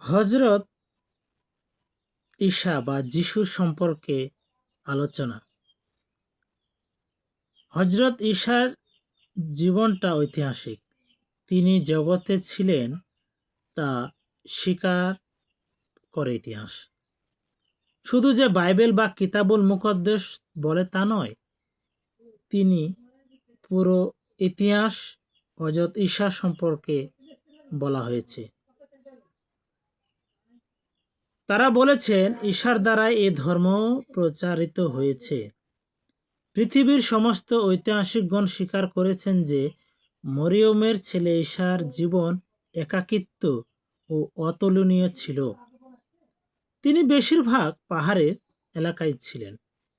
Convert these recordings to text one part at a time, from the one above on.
হযরত ঈসা বা যিশুর সম্পর্কে আলোচনা। হযরত ঈসার জীবনটা ঐতিহাসিক। তিনি জগতে ছিলেন তা স্বীকার করে ইতিহাস। শুধু যে বাইবেল বা কিতাবুল মুকদ্দাস বলে তা নয়, তিনি পুরো ইতিহাস হযরত ঈসা সম্পর্কে বলা হয়েছে। তারা বলেছেন ঈসার দ্বারা এ ধর্ম প্রচারিত হয়েছে। পৃথিবীর সমস্ত ঐতিহাসিকগণ স্বীকার করেছেন যে মরিয়মের ছেলে ঈসার জীবন একাকিত্ব ও অতুলনীয় ছিল। তিনি বেশিরভাগ পাহাড়ের এলাকায় ছিলেন,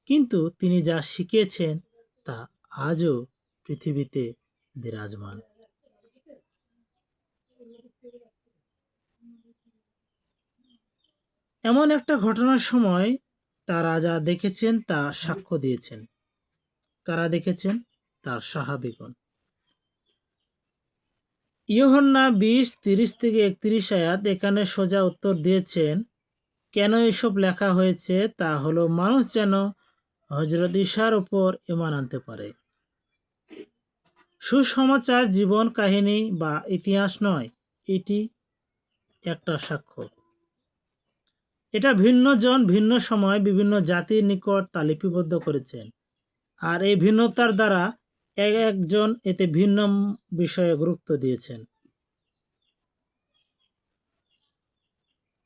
কিন্তু তিনি যা শিখিয়েছেন তা আজও পৃথিবীতে বিরাজমান। এমন একটা ঘটনার সময় তারা যা দেখেছেন তা সাক্ষ্য দিয়েছেন। কারা দেখেছেন? তার সাহাবীগণ। ইউহান্না 20:30-31 আয়াত এখানে সোজা উত্তর দিয়েছেন। কেন এসব লেখা হয়েছে তা হলো মানুষ যেন হযরত ঈসার উপর ঈমান আনতে পারে। সুসমাচার জীবন কাহিনী বা ইতিহাস নয়, এটি একটা সাক্ষ্য। এটা ভিন্ন জন ভিন্ন সময় বিভিন্ন জাতির নিকট তা লিপিবদ্ধ করেছেন, আর এই ভিন্নতার দ্বারা এক একজন এতে ভিন্ন বিষয়ে গুরুত্ব দিয়েছেন।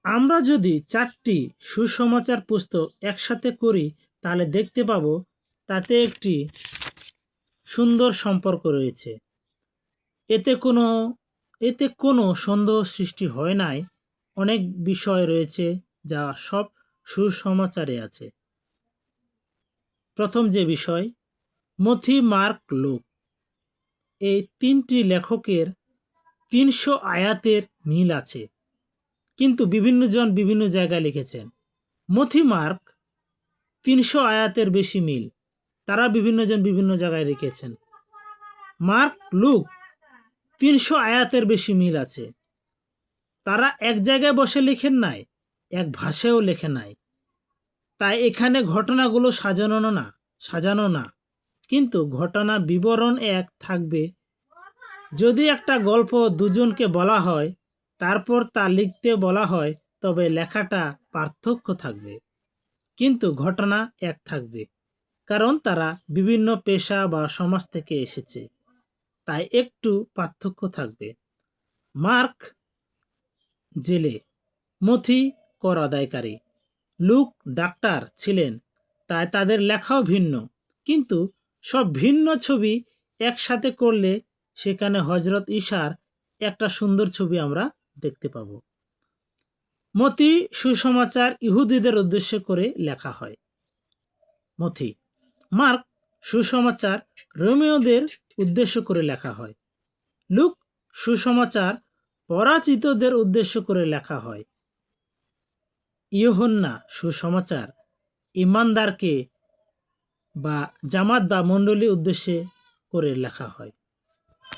আমরা যদি 4টি সুসমাচার পুস্তক একসাথে করি তাহলে দেখতে পাবো তাতে একটি সুন্দর সম্পর্ক রয়েছে। এতে কোনো সন্দেহ সৃষ্টি হয় নাই। অনেক বিষয় রয়েছে যা সব সুসমাচারে আছে। প্রথম যে বিষয়, মথি, মার্ক, লুক, এই 3টি লেখকের 300 আয়াতের মিল আছে, কিন্তু বিভিন্ন জন বিভিন্ন জায়গায় লিখেছেন। মথি, মার্ক 300 আয়াতের বেশি মিল, তারা বিভিন্ন জন বিভিন্ন জায়গায় লিখেছেন। মার্ক, লুক 300 আয়াতের বেশি মিল আছে, তারা এক জায়গায় বসে লেখেন নাই, এক ভাষায়ও লেখে নাই। তাই এখানে ঘটনাগুলো সাজানো না, কিন্তু ঘটনা বিবরণ এক থাকবে। যদি একটা গল্প দুজনকে বলা হয়, তারপর তা লিখতে বলা হয়, তবে লেখাটা পার্থক্য থাকবে, কিন্তু ঘটনা এক থাকবে, কারণ তারা বিভিন্ন পেশা বা সমাজ থেকে এসেছে, তাই একটু পার্থক্য থাকবে। মার্ক জেলে, মথি কর আদায়কারী, লুক ডাক্তার ছিলেন, তাই তাদের লেখাও ভিন্ন, কিন্তু সব ভিন্ন ছবি একসাথে করলে সেখানে হযরত ঈসার একটা সুন্দর ছবি আমরা দেখতে পাব। মথি সুসমাচার ইহুদিদের উদ্দেশ্য করে লেখা হয়। মথি। মার্ক সুসমাচার রোমীয়দের উদ্দেশ্য করে লেখা হয়। লুক সুসমাচার পরাজিতদের উদ্দেশ্য করে লেখা হয়। ইউহান্না সুসমাচার ঈমানদারকে বা জামাত বা মণ্ডলী উদ্দেশ্যে করে লেখা হয়।